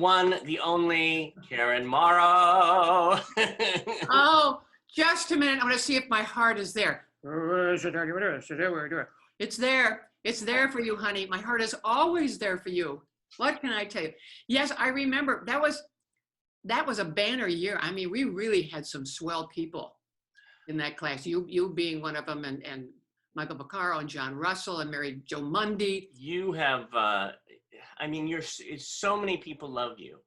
one, the only Karen Morrow. Oh, just a minute. I'm going to see if my heart is there. It's there. It's there for you, honey. My heart is always there for you. What can I tell you? Yes, I remember that was a banner year. I mean, we really had some swell people in that class. You being one of them, and Michael VACCARO and John Russell and MARYJO MUNDY. You have, I mean, so many people love you.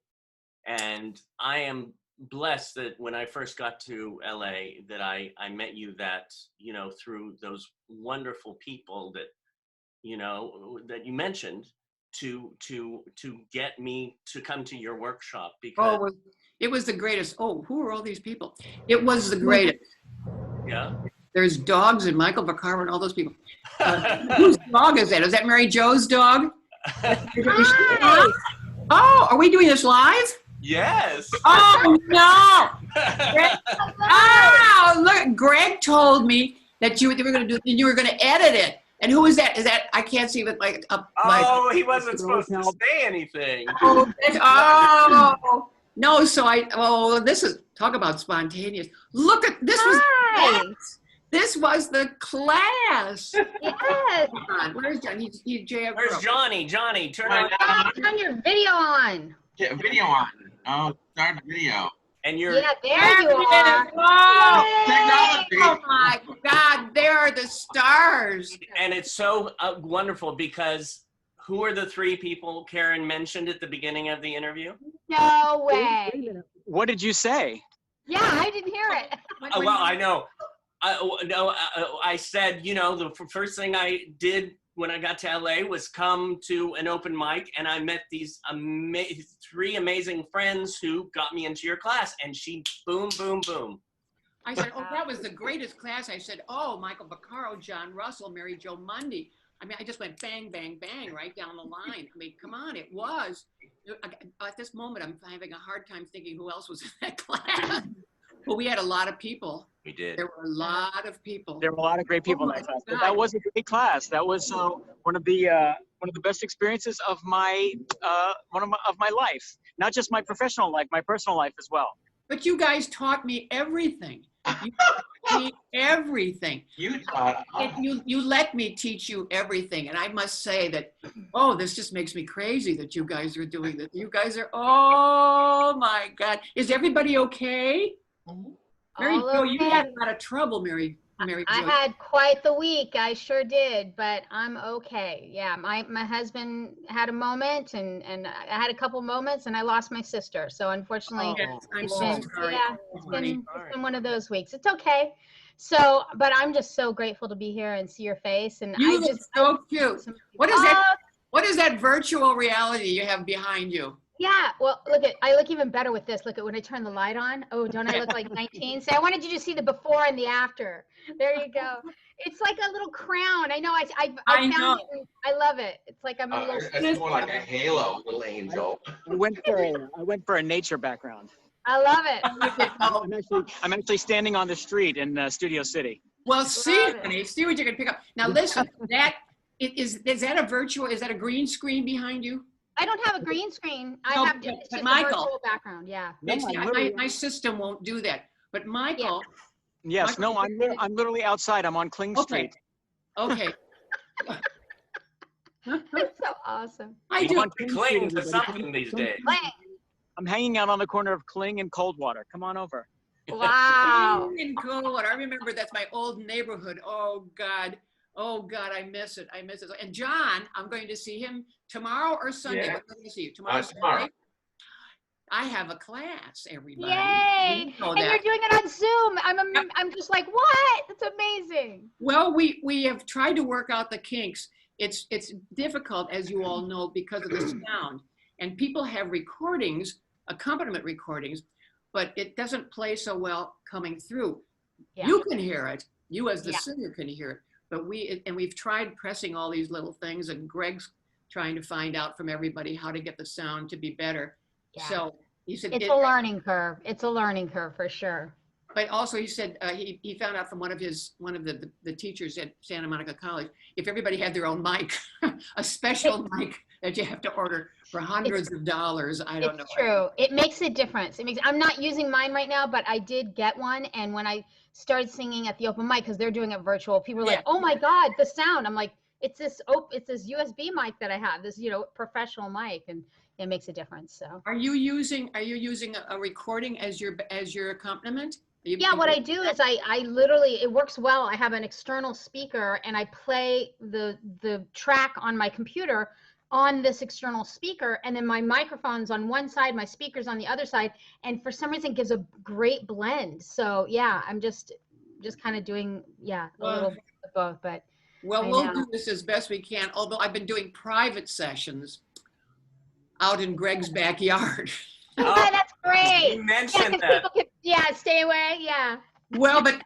And I am blessed that when I first got to LA, that I met you through those wonderful people that, that you mentioned to get me to come to your workshop, because it was the greatest. Oh, who are all these people? It was the greatest. Yeah. There's dogs and Michael VACCARO and all those people. Whose dog is that? Is that MARYJO's dog? Oh, are we doing this live? Yes. Oh no! Oh, look! Greg told me that you were going to do. You were going to edit it. And who is that? Is that I can't see with like up? Oh, he wasn't supposed to say anything. Oh no! So this is talk about spontaneous. Look at this was. This was the class. Yes. Where's Johnny? Where's Johnny? Johnny, turn on. Turn your video on. Yeah, video on. Oh, start the video. And you're. Yeah, there you are. Oh, Technology. oh my God, there are the stars. And it's so wonderful because who are the three people Karen mentioned at the beginning of the interview? No way. What did you say? Yeah, I didn't hear it. Oh, well, I know. I said, the first thing I did when I got to LA was come to an open mic, and I met these three amazing friends who got me into your class, and she boom, boom, boom. I said, oh, that was the greatest class. I said, oh, Michael VACCARO, John Russell, MARYJO MUNDY. I mean, I just went bang, bang, bang right down the line. I mean, come on, it was. At this moment, I'm having a hard time thinking who else was in that class. Well, we had a lot of people. We did. There were a lot of people. There were a lot of great people in that class. But that was a great class. That was one of the best experiences of my life. Not just my professional life, my personal life as well. But you guys taught me everything. You taught me everything. You taught. You let me teach you everything, and I must say that. This just makes me crazy that you guys are doing this. You guys are. Oh my God! Is everybody okay? MARYJO, you had a lot of trouble, MARYJO. I had quite the week. I sure did, but I'm okay. Yeah, my husband had a moment, and I had a couple moments, and I lost my sister. So unfortunately, I'm so sorry. Yeah, it's been one of those weeks. It's okay. So, but I'm just so grateful to be here and see your face. And you look so cute. What is that? What is that virtual reality you have behind you? Yeah, well, I look even better with this. Look at when I turn the light on. Oh, don't I look like 19? So I wanted you to see the before and the after. There you go. It's like a little crown. I know. I found it. And I love it. It's like I'm a little. It's more like a halo, little angel. I went for a nature background. I love it. I'm actually standing on the street in Studio City. Well, see, honey, see what you can pick up. Now, listen. Is that a virtual? Is that a green screen behind you? I don't have a green screen. I have just a virtual background. Yeah. My system won't do that. But Michael. Yeah. Yes. No. I'm literally outside. I'm on Kling Street. Okay. That's so awesome. I do want to cling to something these days. I'm hanging out on the corner of Kling and Coldwater. Come on over. Wow. Kling and Coldwater. I remember that's my old neighborhood. Oh God. Oh God, I miss it. I miss it. And John, I'm going to see him tomorrow or Sunday. Yeah. What am I going to see you? Tomorrow. Tomorrow. I have a class, everybody. Yay! And you're doing it on Zoom. I'm just like, what? That's amazing. Well, we have tried to work out the kinks. It's difficult, as you all know, because of the sound. And people have recordings, accompaniment recordings, but it doesn't play so well coming through. Yeah. You can hear it. You as the singer can hear it. But we've tried pressing all these little things, and Greg's trying to find out from everybody how to get the sound to be better. Yeah. So he said it's a learning curve. It's a learning curve for sure. But also he said he found out from one of the teachers at Santa Monica College, if everybody had their own mic, a special mic that you have to order for hundreds of dollars. I don't know. It's true. It makes a difference. I'm not using mine right now, but I did get one. And when I started singing at the open mic, because they're doing it virtual, people were like, "Oh my God, the sound!" I'm like, "It's this USB mic that I have, this professional mic, and it makes a difference." So. Are you using a recording as your accompaniment? Yeah, what I do is I literally, it works well. I have an external speaker and I play the track on my computer on this external speaker, and then my microphone's on one side, my speaker's on the other side, and for some reason it gives a great blend. So yeah, I'm just kind of doing a little bit of both, but we'll do this as best we can, although I've been doing private sessions out in Greg's backyard. Oh, that's great. You mentioned that. Stay away. Yeah. Well, but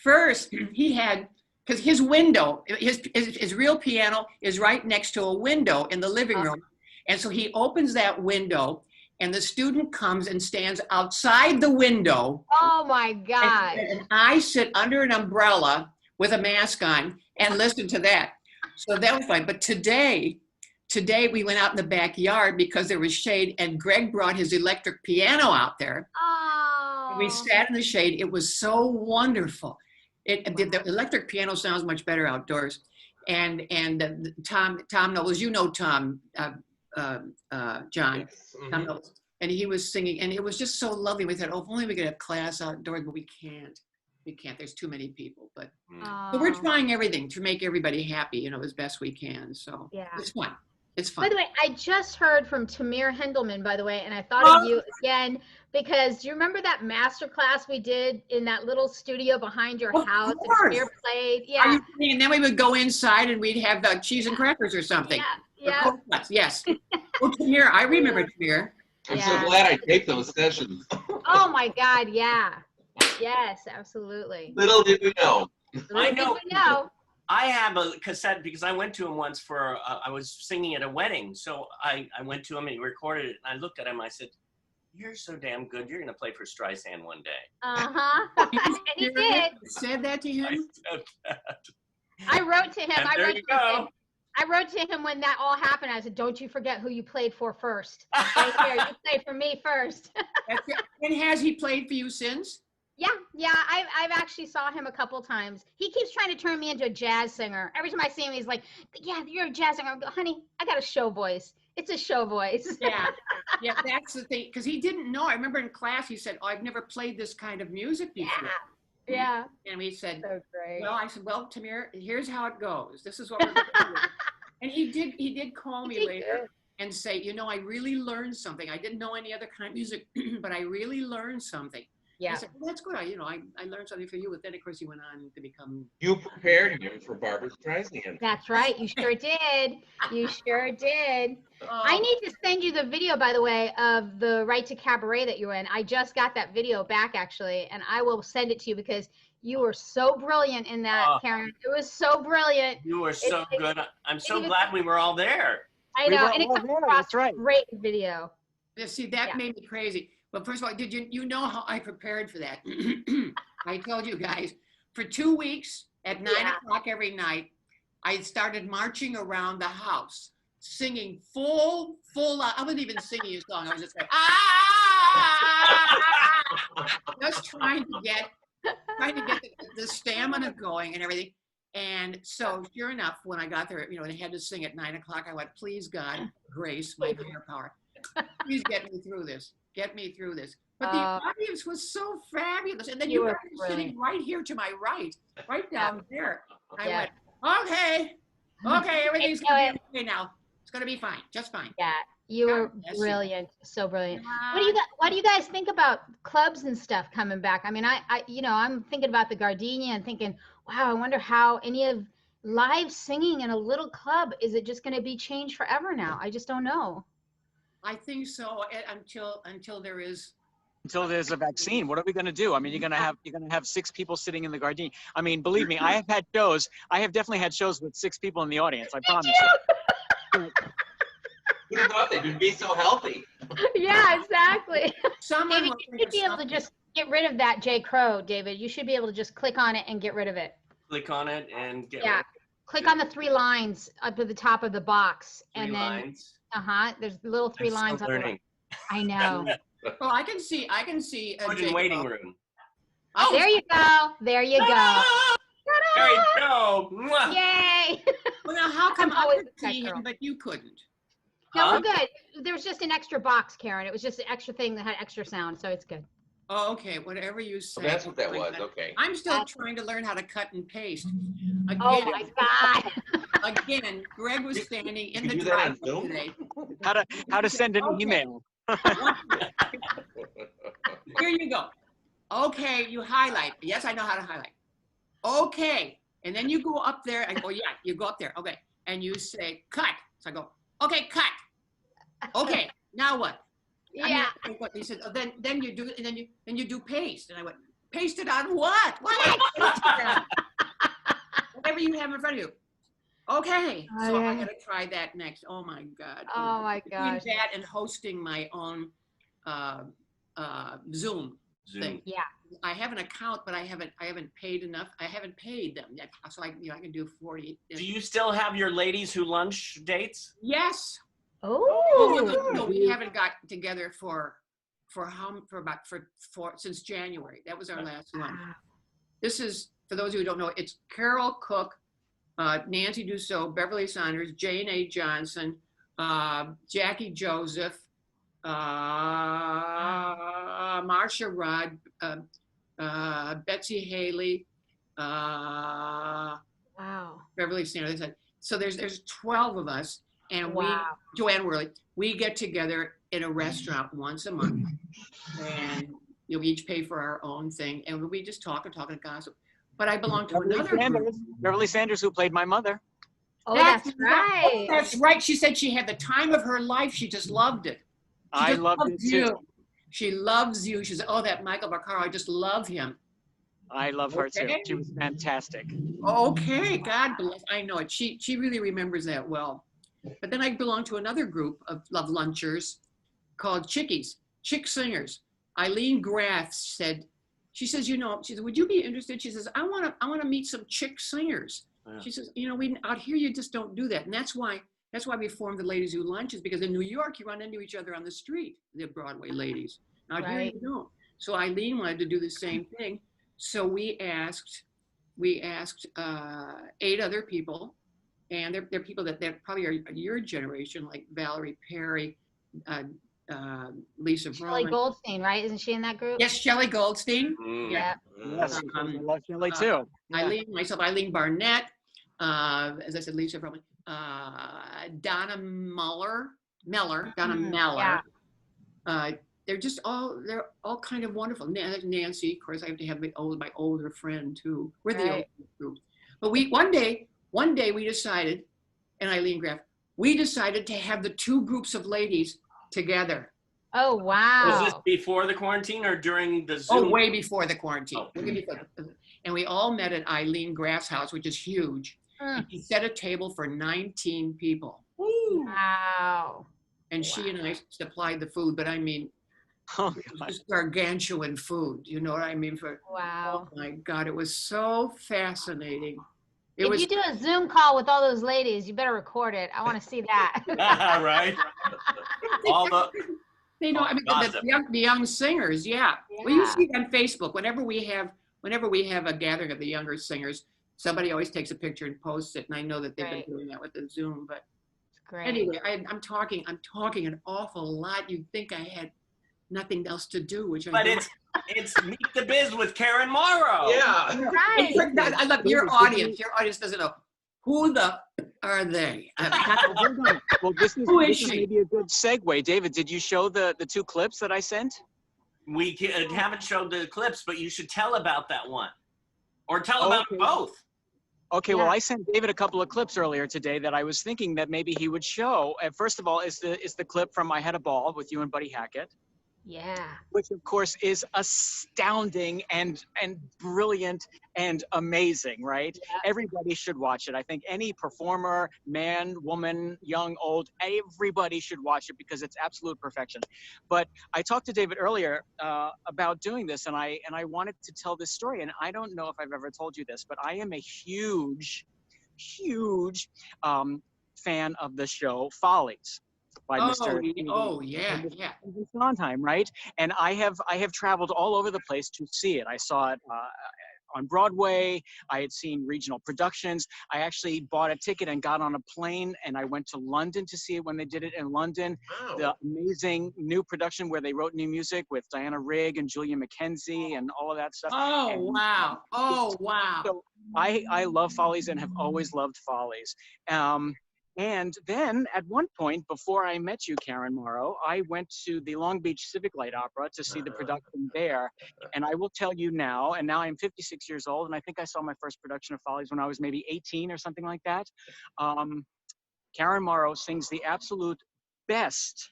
first he had, because his window, his real piano is right next to a window in the living room. And so he opens that window and the student comes and stands outside the window. Oh my God. And I sit under an umbrella with a mask on and listen to that. So that was fine. But today we went out in the backyard because there was shade, and Greg brought his electric piano out there. Oh. We sat in the shade. It was so wonderful. The electric piano sounds much better outdoors. And Tom Knowles, you know Tom, John, Yes. Tom Knowles, and he was singing, and it was just so lovely. We thought, oh, if only we could have class outdoors, but we can't. We can't. There's too many people. But so we're trying everything to make everybody happy, as best we can. So it's fun. It's fun. By the way, I just heard from Tamir Hendelman, by the way, and I thought of you again, because do you remember that master class we did in that little studio behind your house? And Tamir played. Yeah. And then we would go inside and we'd have cheese and crackers or something. Yeah. Yes. Oh, Tamir, I remember Tamir. I'm so glad I taped those sessions. Oh my God, yeah. Yes, absolutely. Little did we know. I know. I have a cassette because I went to him once for, I was singing at a wedding. So I went to him and he recorded it. And I looked at him, I said, "You're so damn good. You're going to play for Streisand one day." Uh-huh. And he did. Said that to him? I said that. I wrote to him. And there you go. I wrote to him when that all happened. I said, "Don't you forget who you played for first. Right here, you played for me first." And has he played for you since? Yeah. I've actually saw him a couple times. He keeps trying to turn me into a jazz singer. Every time I see him, he's like, "Yeah, you're a jazz singer." I go, "Honey, I got a show voice. It's a show voice." Yeah, that's the thing. Because he didn't know. I remember in class, he said, "Oh, I've never played this kind of music before." Yeah. And we said, so great. Well, I said, "Well, Tamir, here's how it goes. This is what we're going to do." And he did call me later and say, "I really learned something. I didn't know any other kind of music, but I really learned something." Yeah. I said, "Well, that's good. I learned something for you." But then, of course, he went on to become. You prepared him for Barbra Streisand. That's right. You sure did. You sure did. I need to send you the video, by the way, of the Right to Cabaret that you were in. I just got that video back, actually, and I will send it to you because you were so brilliant in that, Karen. It was so brilliant. You were so good. I'm so glad we were all there. I know. And it comes across that's right. great video. Yeah, see, that made me crazy. But first of all, did you know how I prepared for that? I told you guys, for 2 weeks at 9 o'clock every night, I started marching around the house, singing full, I wasn't even singing a song. I was just like, just trying to get the stamina going and everything. And so sure enough, when I got there, they had to sing at 9 o'clock. I went, "Please God, grace, my higher power, please get me through this. Get me through this." But the audience was so fabulous. And then you guys were sitting right here to my right down there. I went, okay, everything's going to be okay now. It's going to be fine, just fine. Yeah, you were brilliant, so brilliant. What do you guys think about clubs and stuff coming back? I mean, I'm thinking about the Gardenia and thinking, wow, I wonder how any of live singing in a little club, is it just going to be changed forever now? I just don't know. I think so, until there's a vaccine. What are we going to do? I mean, you're going to have 6 people sitting in the Gardenia. I mean, believe me, I have definitely had shows with 6 people in the audience. I promise you. Who thought they would be so healthy? Yeah, exactly. David, you should be able to just get rid of that J. Crow, David. You should be able to just click on it and get rid of it. Click on it and get rid. Click on the 3 lines up at the top of the box, Three and then lines. there's little 3 I'm lines still on the learning. right. I know. Oh, I can see Children waiting room. There you go. There you go. Ah! There you go. Mwah. Yay! Well, now how come I'm I always could a tech see girl. him, but you couldn't? No, Huh? we're good. There was just an extra box, Karen. It was just an extra thing that had extra sound, so it's good. Oh, okay, whatever you say. Oh, that's what that Oh my was. God. Okay. I'm still That's- trying to learn how to cut and paste. Oh Again, my God. again, Greg was standing in You the do that on driveway Zoom? today. How to send an Okay. email. Here you go. Okay, you highlight. Yes, I know how to highlight. Okay, and then you go up there and yeah, you go up there. Okay, and you say cut. So I go, okay, cut. Okay, now what? I mean, Yeah. what he said. Oh, then you do and then you do paste. And I went, paste it on what? What? am I pasting on? Whatever you have in front of you. Okay, so I Okay. gotta try that next. Oh my God. Oh my Between gosh. that and hosting my own Zoom thing. Yeah. I have an account, but I haven't paid enough. I haven't paid them yet, so I can do 40. Do you still have your ladies who lunch dates? Yes. Oh. No, we haven't got together since January. That was our last one. This is, for those who don't know, it's Carol Cook, Nancy Dussault, Beverly Saunders, Jane A. Johnson, Jackie Joseph, Marcia Rudd, Betsy Haley, Wow. Beverly Sanders. So there's 12 of us, and Wow. Joanne Worley, we get together in a restaurant once a month, and we each pay for our own thing, and we just talk and gossip. But I belong to another group. Beverly Sanders, who played my mother. Oh, that's right. Oh, that's right. She said she had the time of her life. She just loved it. She I just loved loves it too. you. She loves you. She said, "Oh, that Michael VACCARO, I just love him." I love her too. Okay. She was fantastic. Okay, God bless. I know it. She really remembers that well. But then I belong to another group of love lunchers called Chickies, Chick Singers. Eileen Graff said, she says, she said, would you be interested? She says, I want to meet some chick singers. Yeah. She says, we out here you just don't do that, and that's why we formed the Ladies Who Lunches, because in New York you run into each other on the street, the Broadway ladies. Out here you don't. So Eileen wanted to do the same thing. So we asked 8 other people, and they're people that probably are your generation, like Valerie Perry, Lisa Shelley Broman. Goldstein, right? Isn't she in that group? Yes, Shelley Goldstein. Yeah. Yes, I love Shelley too. Yeah. Eileen Barnett, as I said, Lisa Broman, Donna Meller. Yeah. They're all kind of wonderful. Nancy, of course, I have to have my older friend too. We're the old group. But one day we decided, and Eileen Graff, we decided to have the 2 groups of ladies together. Oh, wow. Was this before the quarantine or during the Zoom? Oh, way before the quarantine. Oh. Way before. And we all met at Eileen Graff's house, which is huge. And she set a table for 19 people. Woo. Wow. And she and I supplied the food, but I mean, Oh, it was God. just gargantuan food. You know what I mean? Wow. Oh my God, it was so fascinating. It If was you do a Zoom call with all those ladies, you better record it. I want to see that. Right. All the I mean, gossip. the young singers, yeah. Well, you see it on Facebook. Whenever we have a gathering of the younger singers, somebody always takes a picture and posts it. And I know that they've been doing that with the Zoom. But Great. anyway, I'm talking an awful lot. You'd think I had nothing else to do, which I But don't. it's Meet the Biz with Karen Morrow. Yeah. Right. I love your audience. Your audience doesn't know who the are they. Well, this Who is is she? maybe a good segue. David, did you show the 2 clips that I sent? We haven't showed the clips, but you should tell about that one. Or tell about Okay. both. Okay, well, Yeah. I sent David a couple of clips earlier today that I was thinking that maybe he would show. First of all, is the clip from I Had a Ball with you and Buddy Hackett, Yeah. which of course is astounding and brilliant and amazing, right? Yeah. Everybody should watch it. I think any performer, man, woman, young, old, everybody should watch it because it's absolute perfection. But I talked to David earlier about doing this, and I wanted to tell this story. And I don't know if I've ever told you this, but I am a huge huge fan of the show Follies by Mr. Yeah. Sondheim, right? And I have traveled all over the place to see it. I saw it on Broadway. I had seen regional productions. I actually bought a ticket and got on a plane, and I went to London to see it when they did it in London. Wow. The amazing new production where they wrote new music with Diana Rigg and Julia McKenzie and all of that stuff. So I love Follies and have always loved Follies. And then at one point, before I met you, Karen Morrow, I went to the Long Beach Civic Light Opera to see the production there. And I will tell you now, and now I'm 56 years old, and I think I saw my first production of Follies when I was maybe 18 or something like that. Karen Morrow sings the absolute best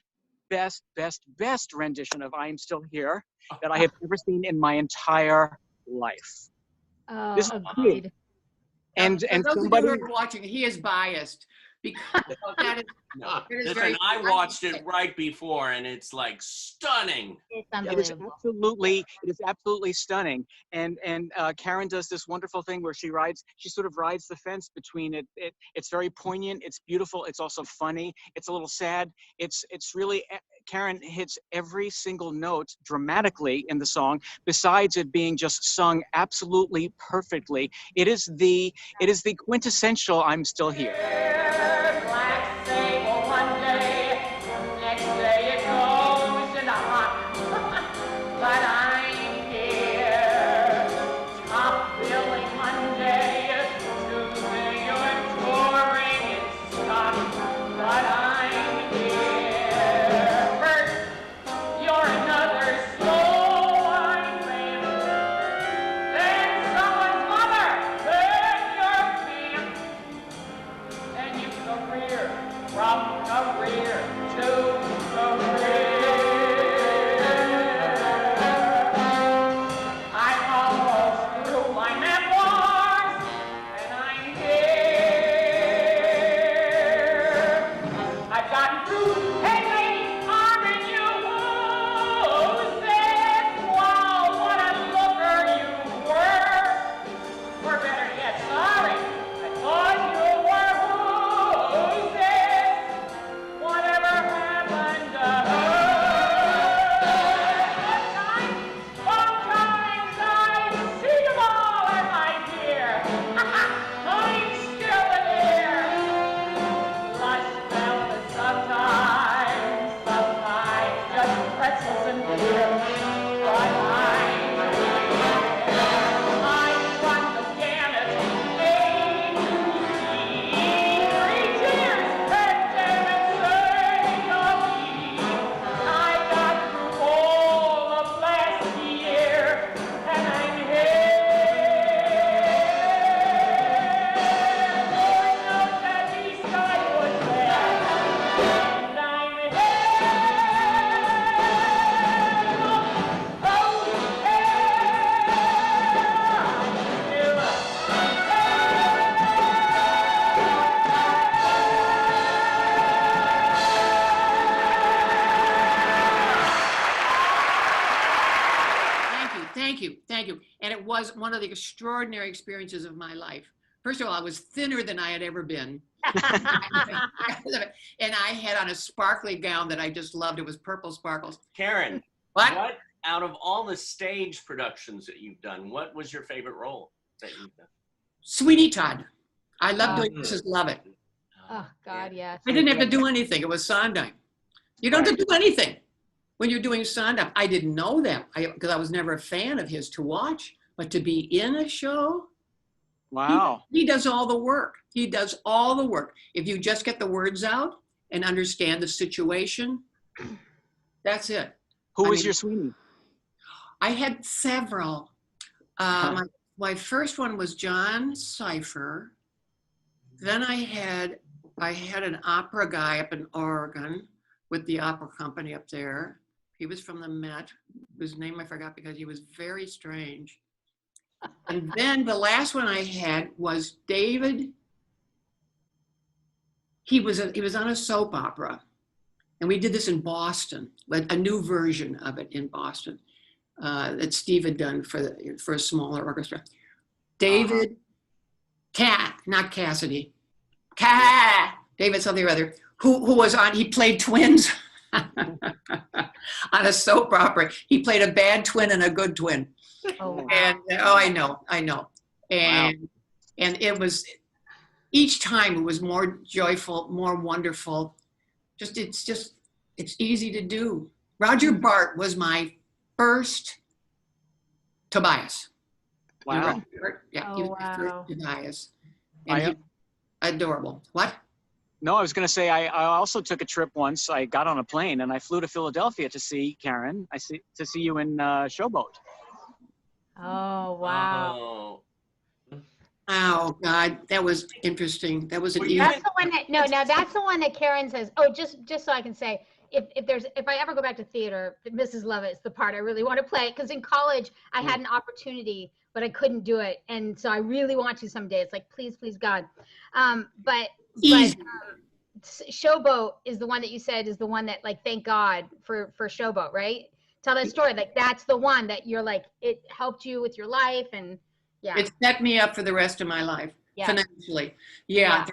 rendition of I Am Still Here that I have ever seen in my entire life. Oh, This agreed. And those somebody of you who are watching, he is biased because that is Listen, very. I watched it right before, and it's like stunning. It's It is unbelievable. absolutely stunning. And Karen does this wonderful thing where she sort of rides the fence between it. It's very poignant. It's beautiful. It's also funny. It's a little sad. It's really, Karen hits every single note dramatically in the song, besides it being just sung absolutely perfectly. It is the quintessential I'm Still Here. Black sable one day, next day it goes into hot. But I'm here. Top billing Monday, Tuesday you're touring in Scotland. But I'm here. First, you're another slow wine baby. Then someone's mother, then your pimp. And you career, from career to career. I'm almost through my memoirs, and I'm here. I've gotten through, hey lady, harming you. Who said, wow, what a looker you were? Or better yet, sorry, I thought you were. Who says whatever happened to her? Sometimes I see them all in my dear. I'm still here. Lush velvet sometimes just pretzels and beer. But I'm here. I run the gamut. A, B, C, 3 cheers, and say of me. I got through all of last year, and I'm here. Going out that east I was there, and I'm Thank you. And it was one of the extraordinary experiences of my life. First of all, I was thinner than I had ever been. And I had on a sparkly gown that I just loved. It was purple sparkles. Karen, What? out of all the stage productions that you've done, what was your favorite role that you've done? Sweeney Todd. I love doing Mrs. Lovett. Oh, God, yes. I didn't have to do anything. It was Sondheim. You don't have to do anything when you're doing Sondheim. I didn't know that because I was never a fan of his to watch, but to be in a show, Wow. he does all the work. He does all the work. If you just get the words out and understand the situation, that's it. Who I was mean, your Sweeney? I had several. My first one was John Cipher. Then I had an opera guy up in Oregon with the opera company up there. He was from the Met, whose name I forgot because he was very strange. And then the last one I had was David. He was on a soap opera, and we did this in Boston, a new version of it in Boston that Steve had done for a smaller orchestra. David Not Cassidy. David something or other, who was on, he played twins on a soap opera. He played a bad twin and a good twin. Oh, wow. And I know. And it was, each time it was more joyful, more wonderful. It's easy to do. Roger Bart was my first Tobias. Wow. Yeah, Oh, he was my first wow. Tobias. And he, adorable. What? No, I was going to say I also took a trip once. I got on a plane and I flew to Philadelphia to see Karen. To see you in Showboat. Oh, wow. Oh. Oh God, that was interesting. That was an easy. That's the one that, no, now that's the one that Karen says, oh, just so I can say, if I ever go back to theater, Mrs. Lovett's the part I really want to play. Because in college, I had an opportunity, but I couldn't do it. And so I really want to someday. It's like, please, please, God. But Showboat is the one that you said is the one that, like, thank God for Showboat, right? Tell that story. Like, that's the one that you're like, it helped you with your life. And yeah. It set me up for the rest of my life, Yeah. financially. Yeah.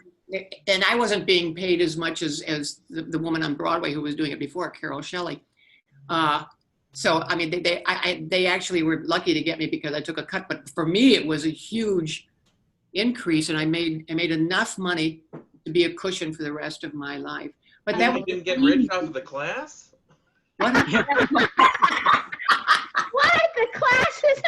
And I wasn't being paid as much as the woman on Broadway who was doing it before, Carol Shelley. So, I mean, they actually were lucky to get me because I took a cut. But for me, it was a huge increase, and I made enough money to be a cushion for the rest of my life. But that You didn't get rich off of the class? What? What? The class is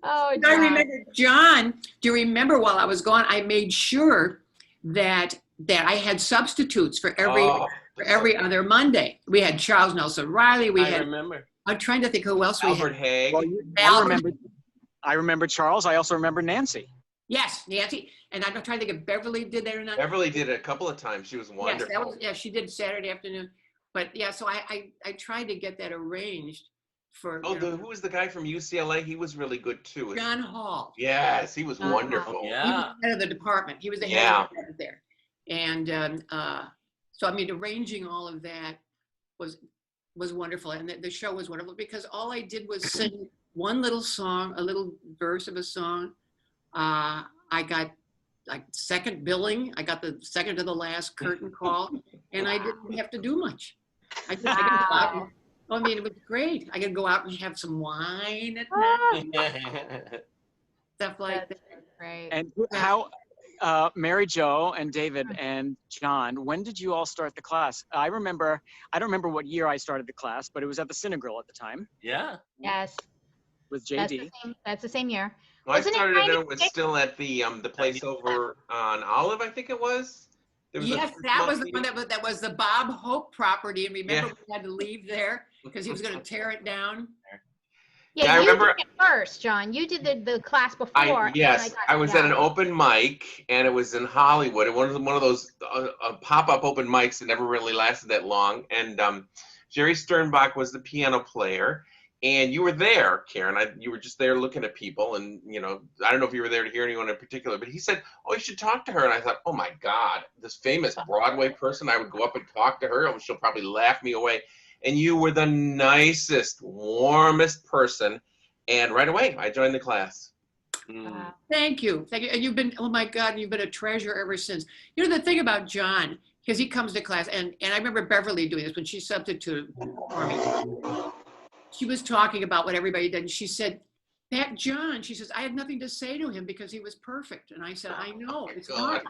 Oh, I remember, John, do you remember while I was gone, I made sure that I had substitutes for every other Monday. We had Charles Nelson Riley. I remember. I'm trying to think who else we Albert had. Haig. Well, I remember Charles. I also remember Nancy. Yes, Nancy. And I'm trying to think if Beverly did that or not. Beverly did it a couple of times. She was Yes, wonderful. she did Saturday afternoon. But yeah, so I tried to get that arranged for Who was the guy from UCLA? He was really good too. John Hall. Yes, he was wonderful. He Yeah. was the head of the department. He was the head of the department there. And so, I mean, arranging all of that was wonderful. And the show was wonderful because all I did was sing one little song, a little verse of a song. I got like second billing. I got the second to the last curtain call, and I didn't have to do much. I could go out and, I mean, it was great. I could go out and have some wine at night, stuff like that. Right. And how, MARYJO and David and John, when did you all start the class? I don't remember what year I started the class, but it was at the Cinegrill at the time Yeah. Yes. with That's JD. that's the same year. Well, I Wasn't it started it, it was 96? still at the place over on Olive, I think it was. There was Yes, a that small was the theater. one that was the Bob Hope property. And remember, Yeah. we had to leave there because he was going to tear it down. Yeah, I you remember- did it first, John. You did the class before. Yes, I was at an open mic, and it was in Hollywood. It was one of those pop-up open mics that never really lasted that long. And Jerry Sternbach was the piano player, and you were there, Karen. You were just there looking at people, and I don't know if you were there to hear anyone in particular, but he said, "Oh, you should talk to her." And I thought, "Oh my God, this famous Broadway person! I would go up and talk to her, and she'll probably laugh me away." And you were the nicest, warmest person. And right away, I joined the class. Wow. Thank you. Thank you. And you've been, oh my God, you've been a treasure ever since. You know, the thing about John, because he comes to class, and I remember Beverly doing this when she substituted for me. She was talking about what everybody did. And she said, that John, she says, I had nothing to say to him because he was perfect. And I said, I know, it's not.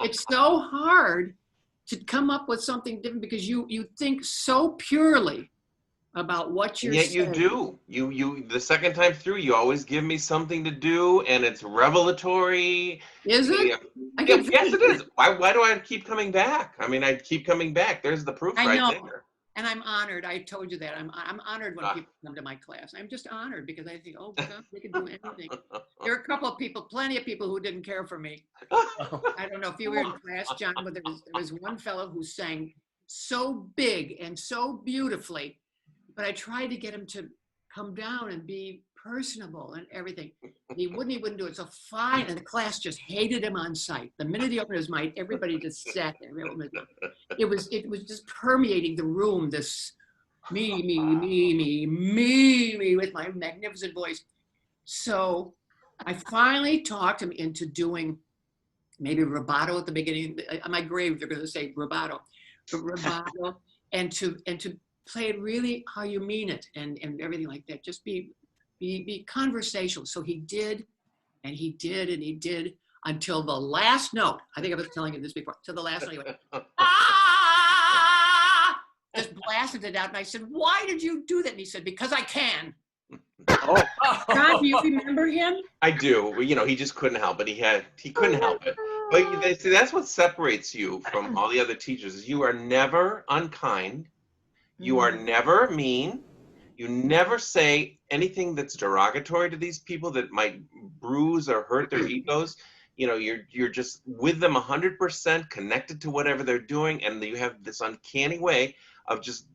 It's so hard to come up with something different because you think so purely about what you're Yet saying. you do. You the second time through, you always give me something to do, and it's revelatory. Is it? Yeah. I Yes, can yes, it is. Why do I keep coming back? I mean, I keep coming back. There's the proof I right know. there. And I'm honored. I told you that. I'm honored when people come to my class. I'm just honored because I think, oh, God, they can do anything. There are a couple of people, plenty of people who didn't care for me. I don't know if you were in class, John, but there was one fellow who sang so big and so beautifully, but I tried to get him to come down and be personable and everything. He wouldn't do it. So fine. And the class just hated him on sight. The minute he opened his mic, everybody just sat there. It was just permeating the room, this me with my magnificent voice. So I finally talked him into doing maybe rubato at the beginning. On my grave, they're going to say rubato, but rubato, and to play it really how you mean it, and everything like that. Just be conversational. So he did, and he did, and he did until the last note. I think I was telling you this before. Till the last note, he went, ah! Just blasted it out, and I said, "Why did you do that?" And he said, "Because I can." Oh, John, do you remember him? I do. Well, you know, he just couldn't help it. He couldn't help it. But they see, that's what separates you from all the other teachers. Is you are never unkind. You are never mean. You never say anything that's derogatory to these people that might bruise or hurt their egos. You know, you're just with them 100%, connected to whatever they're doing, and you have this uncanny way of just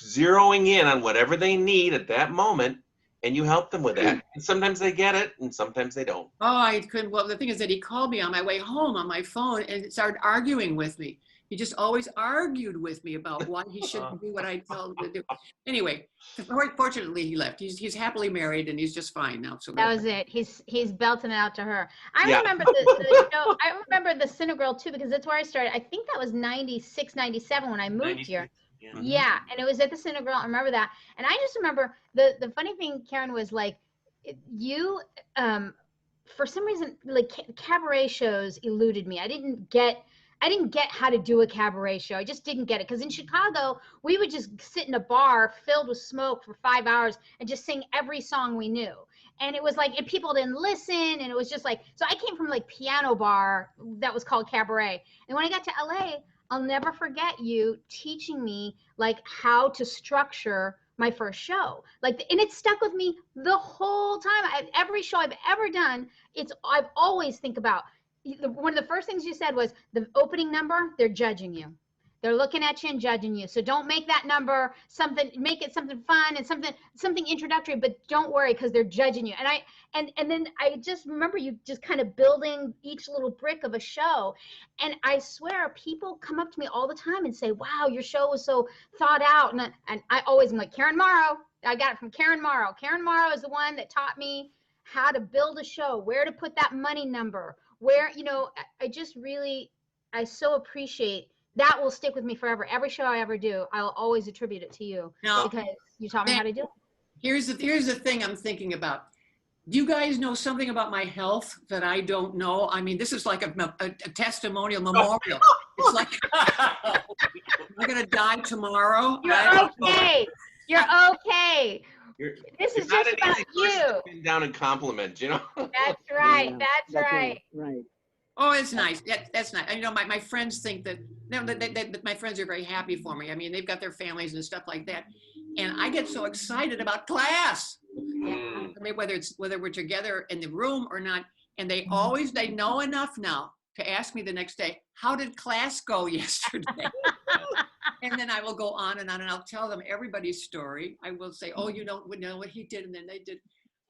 zeroing in on whatever they need at that moment, and you help them with that. And sometimes they get it, and sometimes they don't. Oh, I couldn't. Well, the thing is that he called me on my way home on my phone and started arguing with me. He just always argued with me about why he shouldn't do what I tell him to do. Anyway, fortunately, he left. He's happily married and he's just fine now. So That was it. He's belting it out to her. I Yeah. remember the show. I remember the Cinegirl too, because that's where I started. I think that was 96, 97 when I moved here. Yeah. Yeah, and it was at the Cinegirl. I remember that. And I just remember the funny thing, Karen, was like you for some reason, like cabaret shows eluded me. I didn't get how to do a cabaret show. I just didn't get it. Because in Chicago, we would just sit in a bar filled with smoke for 5 hours and just sing every song we knew. And it was like, and people didn't listen. And it was just like, so I came from like piano bar that was called cabaret. And when I got to LA, I'll never forget you teaching me like how to structure my first show. Like, and it stuck with me the whole time. Every show I've ever done, I've always think about, one of the first things you said was the opening number, they're judging you. They're looking at you and judging you. So don't make that number make it something fun and something introductory, but don't worry because they're judging you. And then I just remember you just kind of building each little brick of a show. And I swear people come up to me all the time and say, wow, your show was so thought out. And I always am like, Karen Morrow. I got it from Karen Morrow. Karen Morrow is the one that taught me how to build a show, where to put that money number, where, you know, I so appreciate that. Will stick with me forever. Every show I ever do, I'll always attribute it to you because you taught me how to do it. Here's the thing I'm thinking about. Do you guys know something about my health that I don't know? I mean, this is like a testimonial memorial. It's like I'm gonna die tomorrow. You're okay. You're okay. This is just about you. Pin down and compliment, you know. That's right. Yeah, That's right. Right. Oh, it's nice. That's nice. You know, my friends think that, that my friends are very happy for me. I mean, they've got their families and stuff like that. And I get so excited about class. I mean, whether we're together in the room or not. And they know enough now to ask me the next day, how did class go yesterday? And then I will go on and I'll tell them everybody's story. I will say, oh, you don't know what he did. And then they did.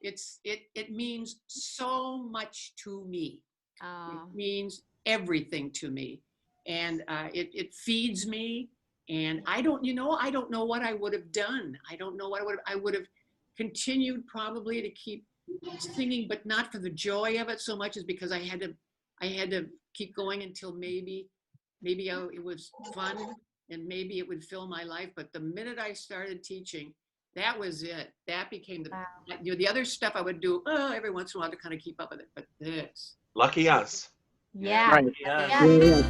It means so much to me. It means everything to me. And it feeds me. And I don't know what I would have done. I don't know what I would have continued probably to keep singing, but not for the joy of it so much as because I had to keep going until maybe it was fun and maybe it would fill my life. But the minute I started teaching, that was it. That became the other stuff I would do every once in a while to kind of keep up with it. But this. Lucky us. Yeah. Right. Yeah. Yeah.